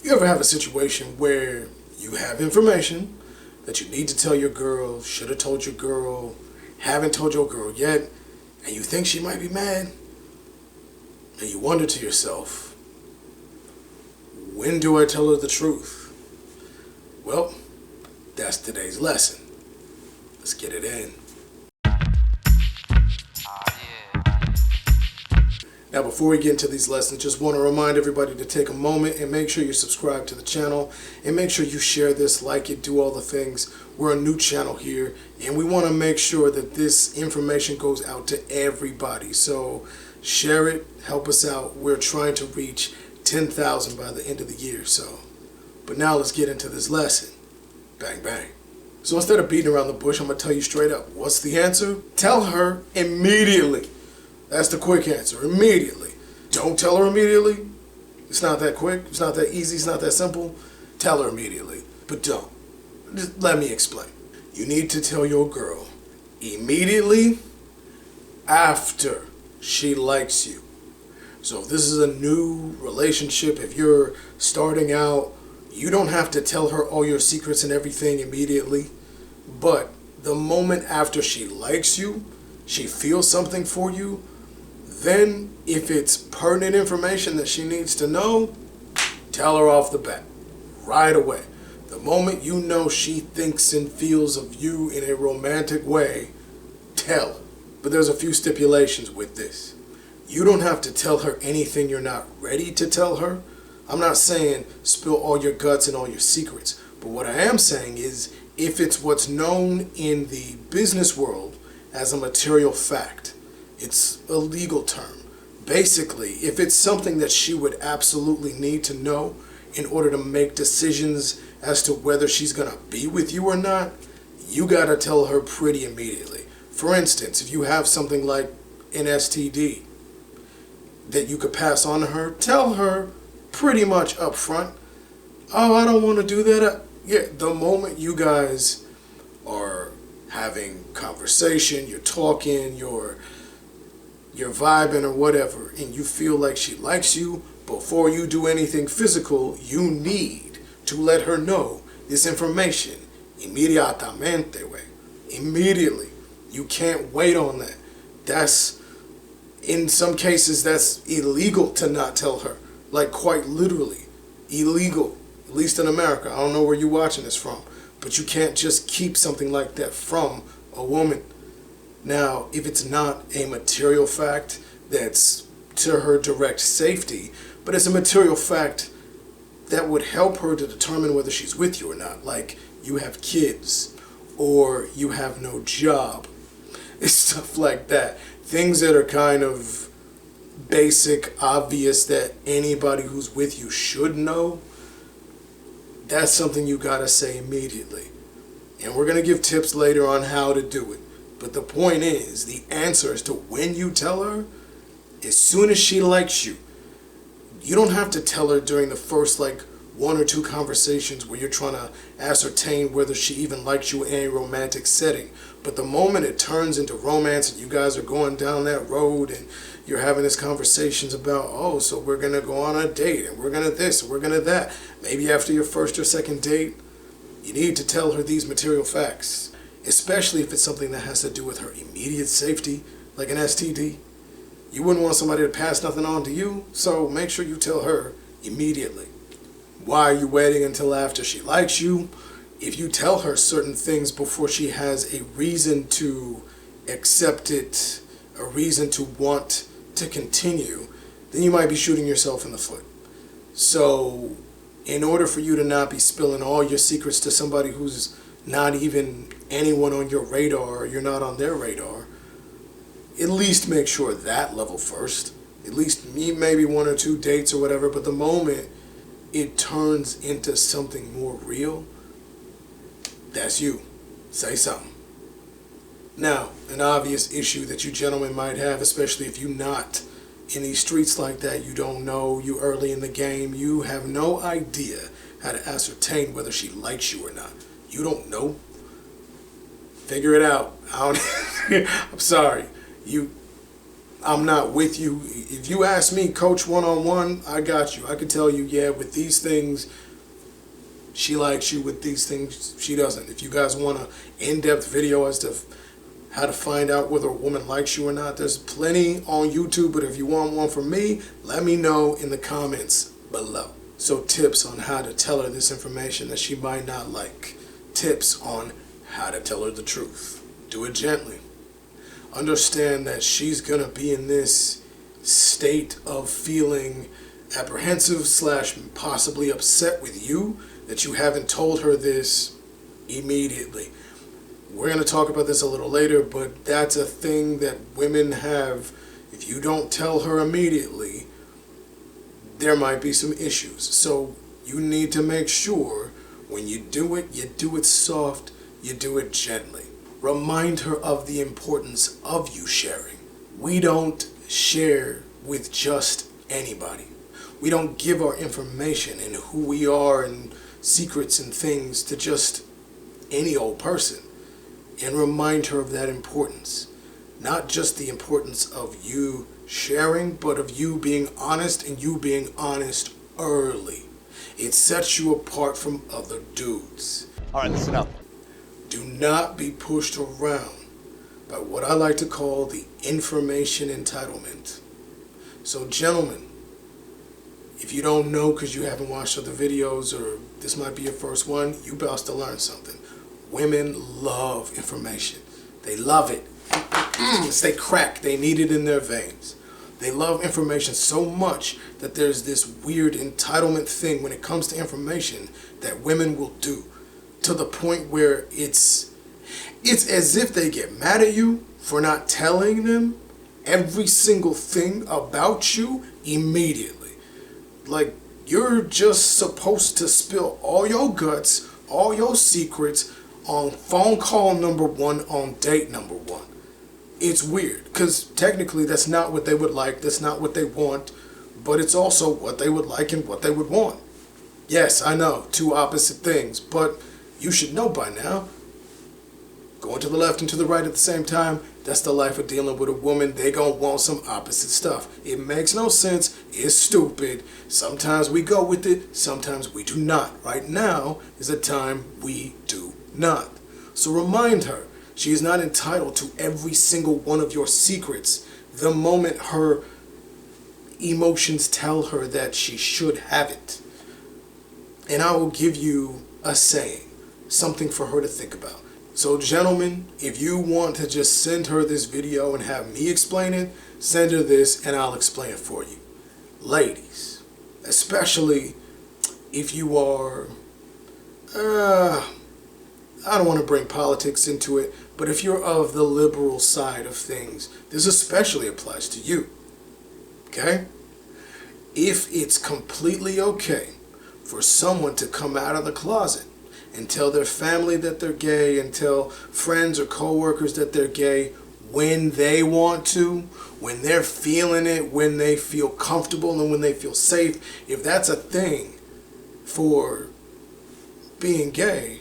You ever have a situation where you have information that you need to tell your girl, should have told your girl, haven't told your girl yet, and you think she might be mad? And you wonder to yourself, when do I tell her the truth? Well, that's today's lesson. Let's get it in. Now, before we get into these lessons, just want to remind everybody to take a moment and make sure you subscribe to the channel and make sure you share this, like it, do all the things. We're a new channel here and we want to make sure that this information goes out to everybody. So share it, help us out. We're trying to reach 10,000 by the end of the year. But now let's get into this lesson. Bang, bang. So instead of beating around the bush, I'm going to tell you straight up. What's the answer? Tell her immediately. That's the quick answer. Immediately. Don't tell her immediately. It's not that quick. It's not that easy. It's not that simple. Tell her immediately. But don't. Just let me explain. You need to tell your girl immediately after she likes you. So if this is a new relationship, if you're starting out, you don't have to tell her all your secrets and everything immediately. But the moment after she likes you, she feels something for you, then if it's pertinent information that she needs to know, tell her off the bat, right away. The moment you know she thinks and feels of you in a romantic way, tell her. But there's a few stipulations with this. You don't have to tell her anything you're not ready to tell her. I'm not saying spill all your guts and all your secrets, but what I am saying is if it's what's known in the business world as a material fact, it's a legal term. Basically, if it's something that she would absolutely need to know in order to make decisions as to whether she's going to be with you or not, you got to tell her pretty immediately. For instance, if you have something like an STD that you could pass on to her, tell her pretty much up front, oh, I don't want to do that. Yeah, the moment you guys are having conversation, you're talking, you're vibing or whatever, and you feel like she likes you, before you do anything physical, you need to let her know this information inmediatamente, immediately. You can't wait on that. That's, in some cases, that's illegal to not tell her. Like quite literally illegal, at least in America. I don't know where you're watching this from, but you can't just keep something like that from a woman. Now, if it's not a material fact that's to her direct safety, but it's a material fact that would help her to determine whether she's with you or not, like you have kids or you have no job, it's stuff like that. Things that are kind of basic, obvious, that anybody who's with you should know, that's something you gotta say immediately. And we're gonna give tips later on how to do it. But the point is, the answer as to when you tell her, as soon as she likes you. You don't have to tell her during the first one or two conversations where you're trying to ascertain whether she even likes you in a romantic setting. But the moment it turns into romance and you guys are going down that road and you're having these conversations about, oh, so we're going to go on a date and we're going to this and we're going to that. Maybe after your first or second date, you need to tell her these material facts. Especially if it's something that has to do with her immediate safety, like an STD. You wouldn't want somebody to pass nothing on to you, so make sure you tell her immediately. Why are you waiting until after she likes you? If you tell her certain things before she has a reason to accept it, a reason to want to continue, then you might be shooting yourself in the foot. So, in order for you to not be spilling all your secrets to somebody who's not even anyone on your radar, or you're not on their radar, at least make sure that level first. At least maybe one or two dates or whatever, but the moment it turns into something more real, that's you. Say something. Now, an obvious issue that you gentlemen might have, especially if you're not in these streets like that, you don't know, you early in the game, you have no idea how to ascertain whether she likes you or not. You don't know. Figure it out. I'm sorry. I'm not with you. If you ask me, coach one-on-one, I got you. I could tell you, yeah, with these things, she likes you. With these things, she doesn't. If you guys want an in-depth video as to how to find out whether a woman likes you or not, there's plenty on YouTube. But if you want one from me, let me know in the comments below. So tips on how to tell her this information that she might not like. Tips on how to tell her the truth. Do it gently. Understand that she's going to be in this state of feeling apprehensive / possibly upset with you that you haven't told her this immediately. We're going to talk about this a little later, but that's a thing that women have. If you don't tell her immediately, there might be some issues. So you need to make sure when you do it soft, you do it gently. Remind her of the importance of you sharing. We don't share with just anybody. We don't give our information and who we are and secrets and things to just any old person. And remind her of that importance. Not just the importance of you sharing, but of you being honest and you being honest early. It sets you apart from other dudes. All right, listen up. Do not be pushed around by what I like to call the information entitlement. So gentlemen, if you don't know because you haven't watched other videos or this might be your first one, you about to learn something. Women love information. They love it. It's they crack. They need it in their veins. They love information so much that there's this weird entitlement thing when it comes to information that women will do, to the point where it's as if they get mad at you for not telling them every single thing about you immediately. Like, you're just supposed to spill all your guts, all your secrets on phone call number 1 on date number 1. It's weird because technically that's not what they would like, that's not what they want, but it's also what they would like and what they would want. Yes, I know, two opposite things, but you should know by now. Going to the left and to the right at the same time, that's the life of dealing with a woman. They gonna want some opposite stuff. It makes no sense. It's stupid. Sometimes we go with it, sometimes we do not. Right now is a time we do not. So remind her, she is not entitled to every single one of your secrets the moment her emotions tell her that she should have it. And I will give you a saying, something for her to think about. So gentlemen, if you want to just send her this video and have me explain it, send her this and I'll explain it for you. Ladies, especially if you are, I don't want to bring politics into it, but if you're of the liberal side of things, this especially applies to you. Okay? If it's completely okay for someone to come out of the closet and tell their family that they're gay and tell friends or co-workers that they're gay when they want to, when they're feeling it, when they feel comfortable and when they feel safe, if that's a thing for being gay,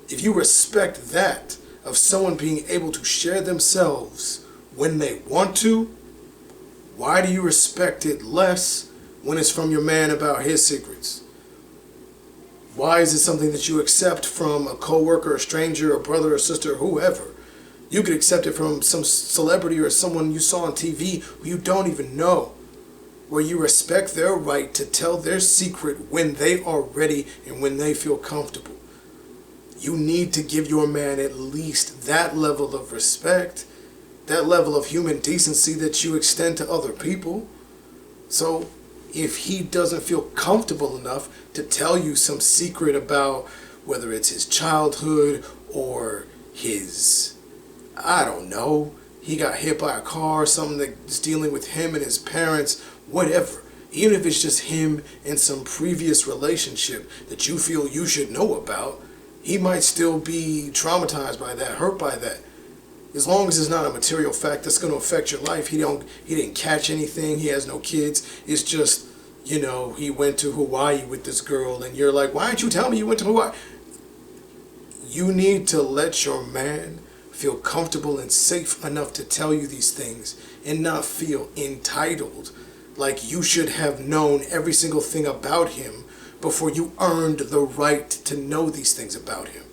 if you respect that of someone being able to share themselves when they want to, why do you respect it less when it's from your man about his secrets? Why is it something that you accept from a coworker, a stranger, a brother or sister, whoever? You could accept it from some celebrity or someone you saw on TV who you don't even know, where you respect their right to tell their secret when they are ready and when they feel comfortable. You need to give your man at least that level of respect, that level of human decency that you extend to other people. So if he doesn't feel comfortable enough to tell you some secret about whether it's his childhood or his, I don't know, he got hit by a car or something that's dealing with him and his parents, whatever. Even if it's just him and some previous relationship that you feel you should know about, he might still be traumatized by that, hurt by that. As long as it's not a material fact that's going to affect your life, he didn't catch anything, he has no kids. It's just, you know, he went to Hawaii with this girl and you're like, why didn't you tell me you went to Hawaii? You need to let your man feel comfortable and safe enough to tell you these things and not feel entitled, like you should have known every single thing about him before you earned the right to know these things about him.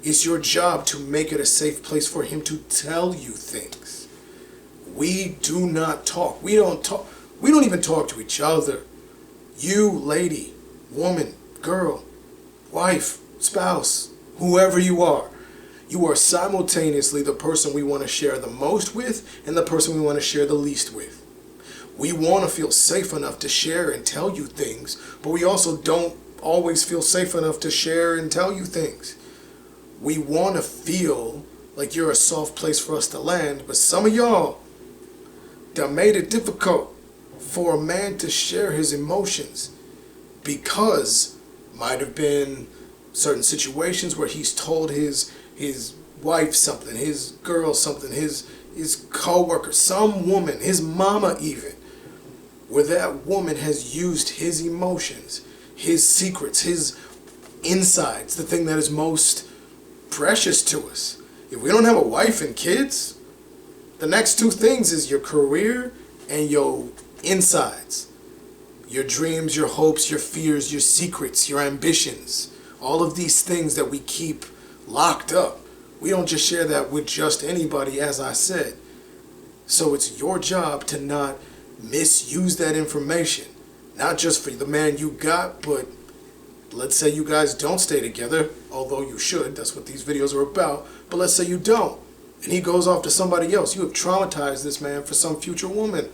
It's your job to make it a safe place for him to tell you things. We do not talk. We don't talk. We don't even talk to each other. You, lady, woman, girl, wife, spouse, whoever you are simultaneously the person we want to share the most with and the person we want to share the least with. We want to feel safe enough to share and tell you things, but we also don't always feel safe enough to share and tell you things. We want to feel like you're a soft place for us to land, but some of y'all that made it difficult for a man to share his emotions because might have been certain situations where he's told his wife something, his girl something, his co-worker, some woman, his mama even, where that woman has used his emotions, his secrets, his insides, the thing that is most precious to us. If we don't have a wife and kids, the next two things is your career and your insides. Your dreams, your hopes, your fears, your secrets, your ambitions. All of these things that we keep locked up. We don't just share that with just anybody, as I said. So it's your job to not misuse that information. Not just for the man you got, but let's say you guys don't stay together, although you should. That's what these videos are about. But let's say you don't, and he goes off to somebody else. You have traumatized this man for some future woman,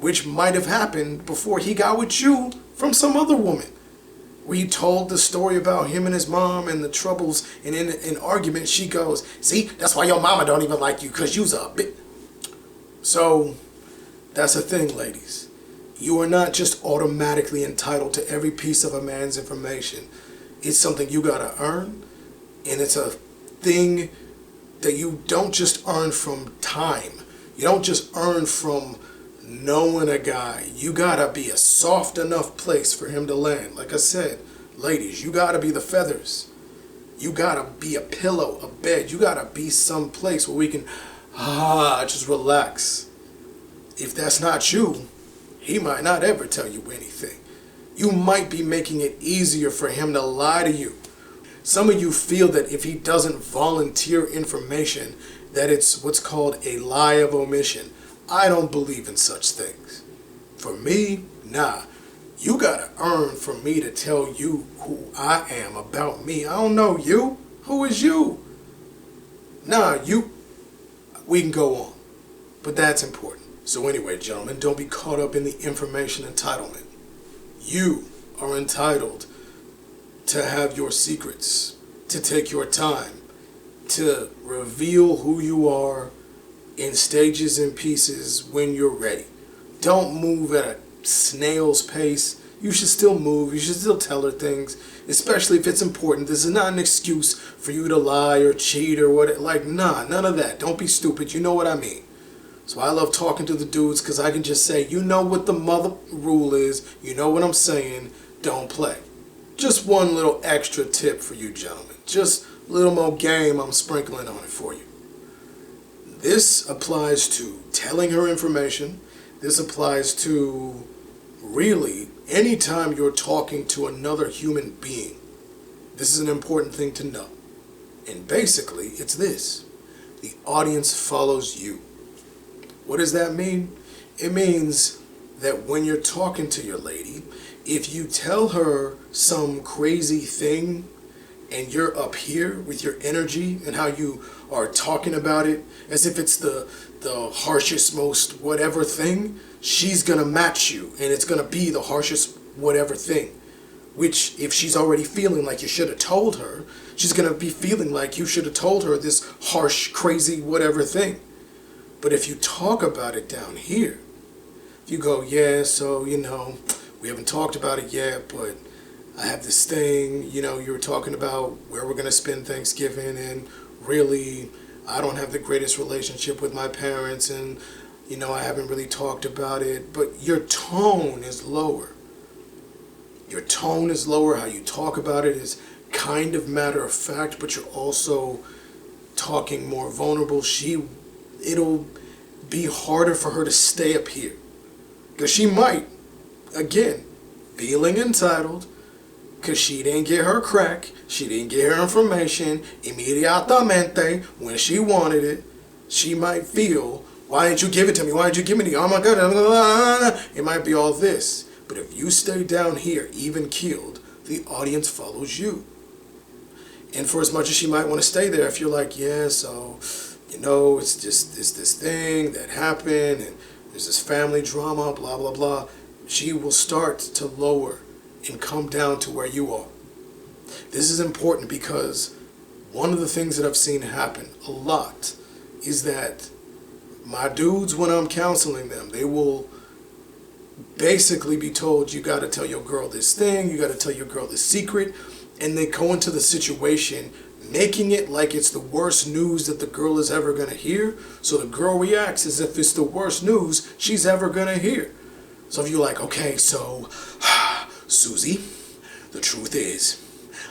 which might have happened before he got with you from some other woman. We told the story about him and his mom and the troubles, and in an argument she goes, see, that's why your mama don't even like you, because you's a bit. So that's the thing, ladies. You are not just automatically entitled to every piece of a man's information. It's something you gotta earn, and it's a thing that you don't just earn from time. You don't just earn from knowing a guy. You gotta be a soft enough place for him to land. Like I said, ladies, you gotta be the feathers. You gotta be a pillow, a bed. You gotta be some place where we can just relax. If that's not you, he might not ever tell you anything. You might be making it easier for him to lie to you. Some of you feel that if he doesn't volunteer information, that it's what's called a lie of omission. I don't believe in such things. For me, nah. You gotta earn for me to tell you who I am about me. I don't know you. Who is you? Nah, we can go on. But that's important. So anyway, gentlemen, don't be caught up in the information entitlement. You are entitled to have your secrets, to take your time, to reveal who you are in stages and pieces when you're ready. Don't move at a snail's pace. You should still move. You should still tell her things, especially if it's important. This is not an excuse for you to lie or cheat or what. None of that. Don't be stupid. You know what I mean. So I love talking to the dudes because I can just say, you know what the mother rule is. You know what I'm saying. Don't play. Just one little extra tip for you gentlemen. Just a little more game I'm sprinkling on it for you. This applies to telling her information. This applies to really anytime you're talking to another human being. This is an important thing to know. And basically, it's this. The audience follows you. What does that mean? It means that when you're talking to your lady, if you tell her some crazy thing and you're up here with your energy and how you are talking about it as if it's the harshest, most whatever thing, she's gonna match you and it's gonna be the harshest whatever thing. Which, if she's already feeling like you should have told her, she's gonna be feeling like you should have told her this harsh, crazy whatever thing. But if you talk about it down here, if you go, yeah, so, we haven't talked about it yet, but I have this thing, you were talking about where we're going to spend Thanksgiving, and really, I don't have the greatest relationship with my parents, and, I haven't really talked about it, but your tone is lower. Your tone is lower. How you talk about it is kind of matter of fact, but you're also talking more vulnerable, it'll be harder for her to stay up here. Because she might, again, feeling entitled, because she didn't get her crack, she didn't get her information inmediatamente when she wanted it. She might feel, why didn't you give it to me? Why didn't you give me the, oh my God, it might be all this. But if you stay down here, even keeled, the audience follows you. And for as much as she might want to stay there, if you're like, yeah, so, it's this thing that happened, and there's this family drama, blah, blah, blah, she will start to lower and come down to where you are. This is important because one of the things that I've seen happen a lot is that my dudes, when I'm counseling them, they will basically be told, you got to tell your girl this thing, you got to tell your girl this secret, and they go into the situation making it like it's the worst news that the girl is ever going to hear. So the girl reacts as if it's the worst news she's ever going to hear. So if you're like, okay, so Susie, the truth is,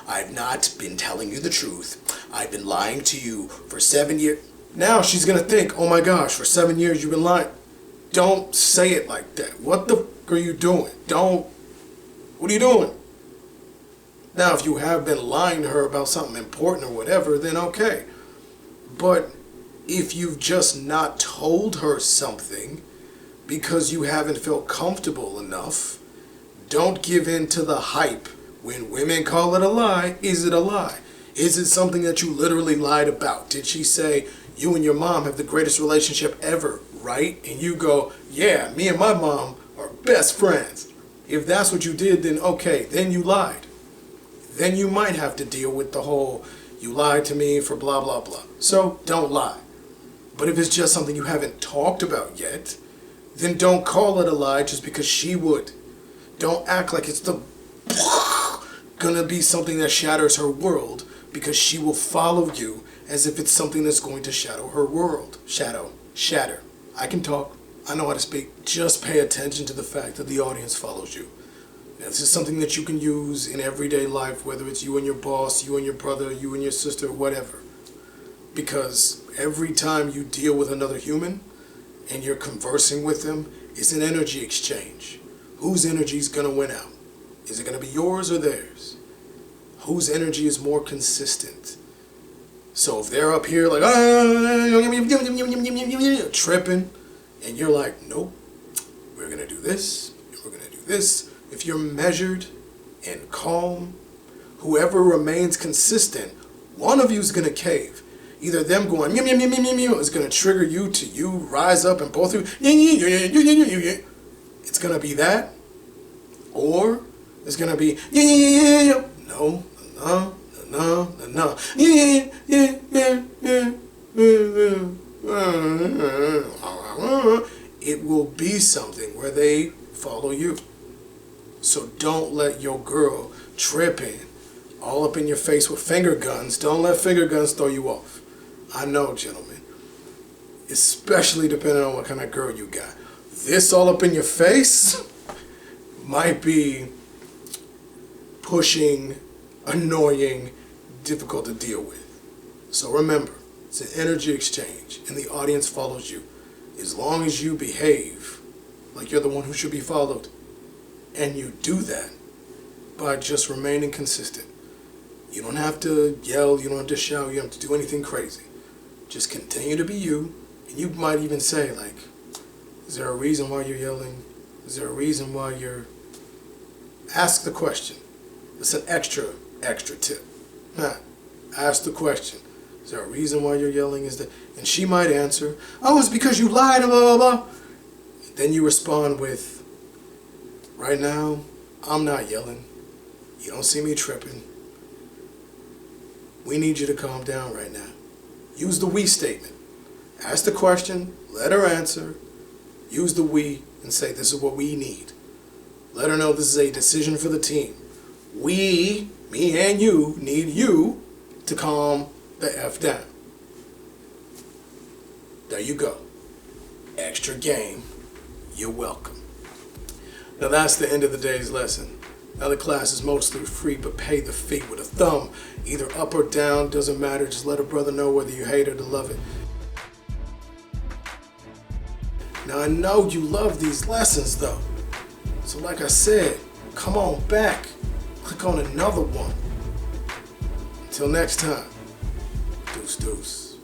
I've not been telling you the truth. I've been lying to you for 7 years. Now she's going to think, oh my gosh, for 7 years you've been lying. Don't say it like that. What the f*** are you doing? What are you doing? Now, if you have been lying to her about something important or whatever, then okay. But if you've just not told her something because you haven't felt comfortable enough, don't give in to the hype. When women call it a lie, is it a lie? Is it something that you literally lied about? Did she say, you and your mom have the greatest relationship ever, right? And you go, yeah, me and my mom are best friends. If that's what you did, then okay, then you lied. Then you might have to deal with the whole, you lied to me for blah, blah, blah. So don't lie. But if it's just something you haven't talked about yet, then don't call it a lie just because she would. Don't act like it's gonna be something that shatters her world, because she will follow you as if it's something that's going to shadow her world. Shatter. I can talk. I know how to speak. Just pay attention to the fact that the audience follows you. Now, this is something that you can use in everyday life, whether it's you and your boss, you and your brother, you and your sister, whatever. Because every time you deal with another human and you're conversing with them, it's an energy exchange. Whose energy is going to win out? Is it going to be yours or theirs? Whose energy is more consistent? So if they're up here like, tripping, and you're like, nope, we're going to do this, and we're going to do this. If you're measured and calm, whoever remains consistent, one of you is going to cave. Either them going, is going to trigger you to you rise up, and both of you, it's going to be that. Or it's going to be, no. It will be something where they follow you. So don't let your girl tripping all up in your face with finger guns. Don't let finger guns throw you off. I know, gentlemen, especially depending on what kind of girl you got. This all up in your face might be pushing, annoying, difficult to deal with. So remember, it's an energy exchange, and the audience follows you. As long as you behave like you're the one who should be followed, and you do that by just remaining consistent. You don't have to yell, you don't have to shout, you don't have to do anything crazy. Just continue to be you, and you might even say, like, is there a reason why you're yelling? Is there a reason why you're... Ask the question. It's an extra tip. Ask the question. Is there a reason why you're yelling? And she might answer, oh, it's because you lied, blah, blah, blah. Then you respond with, right now, I'm not yelling. You don't see me tripping. We need you to calm down right now. Use the we statement. Ask the question, let her answer. Use the we and say, this is what we need. Let her know this is a decision for the team. We, me and you, need you to calm the F down. There you go. Extra game. You're welcome. Now that's the end of the day's lesson. Other classes mostly free, but pay the fee with a thumb. Either up or down, doesn't matter. Just let a brother know whether you hate it or love it. Now I know you love these lessons though. So like I said, come on back. Click on another one. Until next time, deuce deuce.